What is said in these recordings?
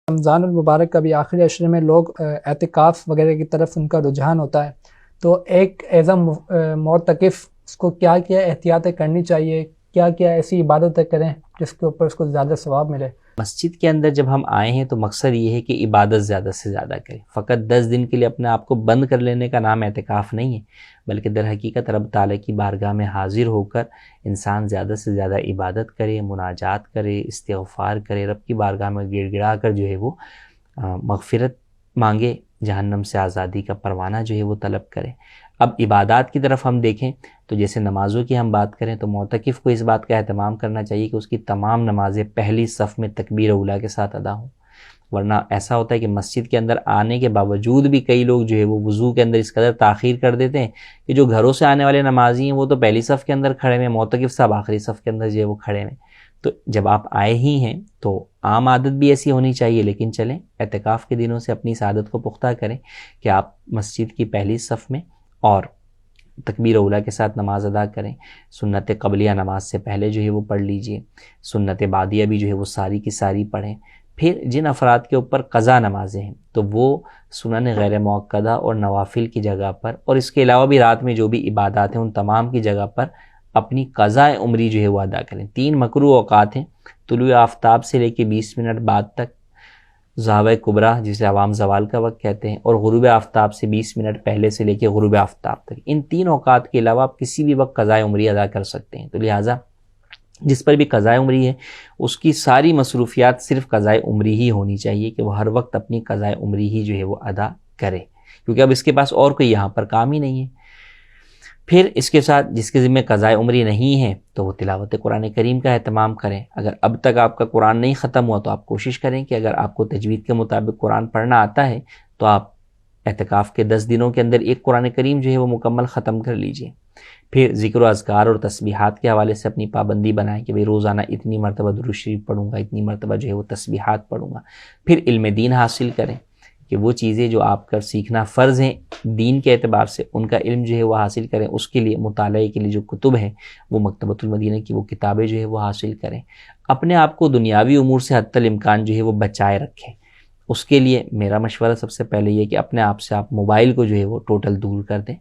رمضان المبارک کا بھی آخری عشرے میں لوگ اعتکاف وغیرہ کی طرف ان کا رجحان ہوتا ہے، تو ایک ایز اے معتکف اس کو کیا کیا احتیاطیں کرنی چاہیے، کیا کیا ایسی عبادتیں کریں جس کے اوپر اس کو زیادہ ثواب ملے؟ مسجد کے اندر جب ہم آئے ہیں تو مقصد یہ ہے کہ عبادت زیادہ سے زیادہ کریں. فقط 10 دن کے لیے اپنے آپ کو بند کر لینے کا نام اعتکاف نہیں ہے، بلکہ در حقیقت رب تعالیٰ کی بارگاہ میں حاضر ہو کر انسان زیادہ سے زیادہ عبادت کرے، مناجات کرے، استغفار کرے، رب کی بارگاہ میں گڑ گڑا کر جو ہے وہ مغفرت مانگے، جہنم سے آزادی کا پروانہ جو ہے وہ طلب کرے. اب عبادات کی طرف ہم دیکھیں تو جیسے نمازوں کی ہم بات کریں تو معتکف کو اس بات کا اہتمام کرنا چاہیے کہ اس کی تمام نمازیں پہلی صف میں تکبیر اولیٰ کے ساتھ ادا ہوں. ورنہ ایسا ہوتا ہے کہ مسجد کے اندر آنے کے باوجود بھی کئی لوگ جو ہے وہ وضو کے اندر اس قدر تاخیر کر دیتے ہیں کہ جو گھروں سے آنے والے نمازی ہیں وہ تو پہلی صف کے اندر کھڑے ہیں، معتکف صاحب آخری صف کے اندر جو ہے وہ کھڑے ہیں. تو جب آپ آئے ہی ہیں تو عام عادت بھی ایسی ہونی چاہیے، لیکن چلیں اعتکاف کے دنوں سے اپنی اس عادت کو پختہ کریں کہ آپ مسجد کی پہلی صف میں اور تکبیر اولیٰ کے ساتھ نماز ادا کریں. سنت قبلیہ نماز سے پہلے جو ہے وہ پڑھ لیجئے، سنت بعدیہ بھی جو ہے وہ ساری کی ساری پڑھیں. پھر جن افراد کے اوپر قضا نمازیں ہیں تو وہ سنن غیر موقدہ اور نوافل کی جگہ پر، اور اس کے علاوہ بھی رات میں جو بھی عبادات ہیں ان تمام کی جگہ پر اپنی قضاء عمری جو ہے وہ ادا کریں. 3 مکروہ اوقات ہیں: طلوع آفتاب سے لے کے 20 منٹ بعد تک، ضحوہ کبریٰ جسے عوام زوال کا وقت کہتے ہیں، اور غروب آفتاب سے 20 منٹ پہلے سے لے کے غروب آفتاب تک. ان 3 اوقات کے علاوہ آپ کسی بھی وقت قضاء عمری ادا کر سکتے ہیں. تو لہٰذا جس پر بھی قضاء عمری ہے اس کی ساری مصروفیات صرف قضاء عمری ہی ہونی چاہیے کہ وہ ہر وقت اپنی قضاء عمری ہی جو ہے وہ ادا کرے، کیونکہ اب اس کے پاس اور کوئی یہاں پر کام ہی نہیں ہے. پھر اس کے ساتھ جس کے ذمہ قضاء عمری نہیں ہے تو وہ تلاوت قرآن کریم کا اہتمام کریں. اگر اب تک آپ کا قرآن نہیں ختم ہوا تو آپ کوشش کریں کہ اگر آپ کو تجوید کے مطابق قرآن پڑھنا آتا ہے تو آپ اعتکاف کے 10 دنوں کے اندر ایک قرآن کریم جو ہے وہ مکمل ختم کر لیجئے. پھر ذکر و اذکار اور تسبیحات کے حوالے سے اپنی پابندی بنائیں کہ بھئی روزانہ اتنی مرتبہ درود شریف پڑھوں گا، اتنی مرتبہ جو ہے وہ تسبیحات پڑھوں گا. پھر علم دین حاصل کریں کہ وہ چیزیں جو آپ کا سیکھنا فرض ہیں دین کے اعتبار سے ان کا علم جو ہے وہ حاصل کریں. اس کے لیے مطالعے کے لیے جو کتب ہیں وہ مکتبۃ المدینہ کی وہ کتابیں جو ہے وہ حاصل کریں. اپنے آپ کو دنیاوی امور سے حتی الامکان جو ہے وہ بچائے رکھیں. اس کے لیے میرا مشورہ سب سے پہلے یہ کہ اپنے آپ سے آپ موبائل کو جو ہے وہ ٹوٹل دور کر دیں.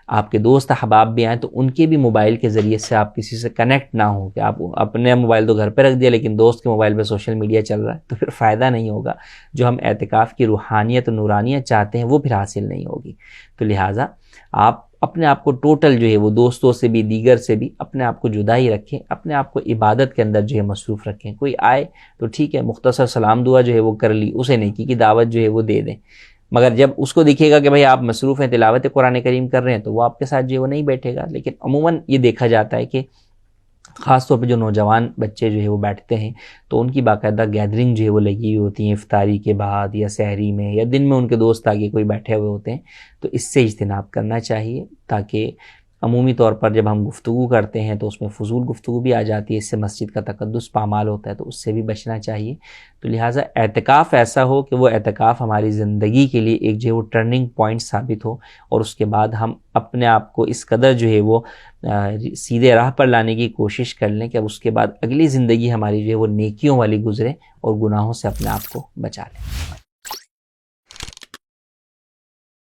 آپ کے دوست احباب بھی آئیں تو ان کے بھی موبائل کے ذریعے سے آپ کسی سے کنیکٹ نہ ہوں کہ آپ اپنے موبائل تو گھر پہ رکھ دیا لیکن دوست کے موبائل پہ سوشل میڈیا چل رہا ہے، تو پھر فائدہ نہیں ہوگا. جو ہم اعتکاف کی روحانیت و نورانیت چاہتے ہیں وہ پھر حاصل نہیں ہوگی. تو لہٰذا آپ اپنے آپ کو ٹوٹل جو ہے وہ دوستوں سے بھی دیگر سے بھی اپنے آپ کو جدا ہی رکھیں، اپنے آپ کو عبادت کے اندر جو ہے مصروف رکھیں. کوئی آئے تو ٹھیک ہے مختصر سلام دعا جو ہے وہ کر لی، اسے نیکی کی دعوت جو ہے وہ دے دیں، مگر جب اس کو دیکھے گا کہ بھئی آپ مصروف ہیں تلاوت قرآن کریم کر رہے ہیں تو وہ آپ کے ساتھ جو ہے وہ نہیں بیٹھے گا. لیکن عموماً یہ دیکھا جاتا ہے کہ خاص طور پہ جو نوجوان بچے جو ہے وہ بیٹھتے ہیں تو ان کی باقاعدہ گیدرنگ جو ہے وہ لگی ہوئی ہوتی ہیں افطاری کے بعد یا سحری میں یا دن میں ان کے دوست آگے کوئی بیٹھے ہوئے ہوتے ہیں. تو اس سے اجتناب کرنا چاہیے تاکہ عمومی طور پر جب ہم گفتگو کرتے ہیں تو اس میں فضول گفتگو بھی آ جاتی ہے، اس سے مسجد کا تقدس پامال ہوتا ہے، تو اس سے بھی بچنا چاہیے. تو لہٰذا اعتکاف ایسا ہو کہ وہ اعتکاف ہماری زندگی کے لیے ایک جو ہے وہ ٹرننگ پوائنٹ ثابت ہو، اور اس کے بعد ہم اپنے آپ کو اس قدر جو ہے وہ سیدھے راہ پر لانے کی کوشش کر لیں کہ اب اس کے بعد اگلی زندگی ہماری جو ہے وہ نیکیوں والی گزرے اور گناہوں سے اپنے آپ کو بچا لیں.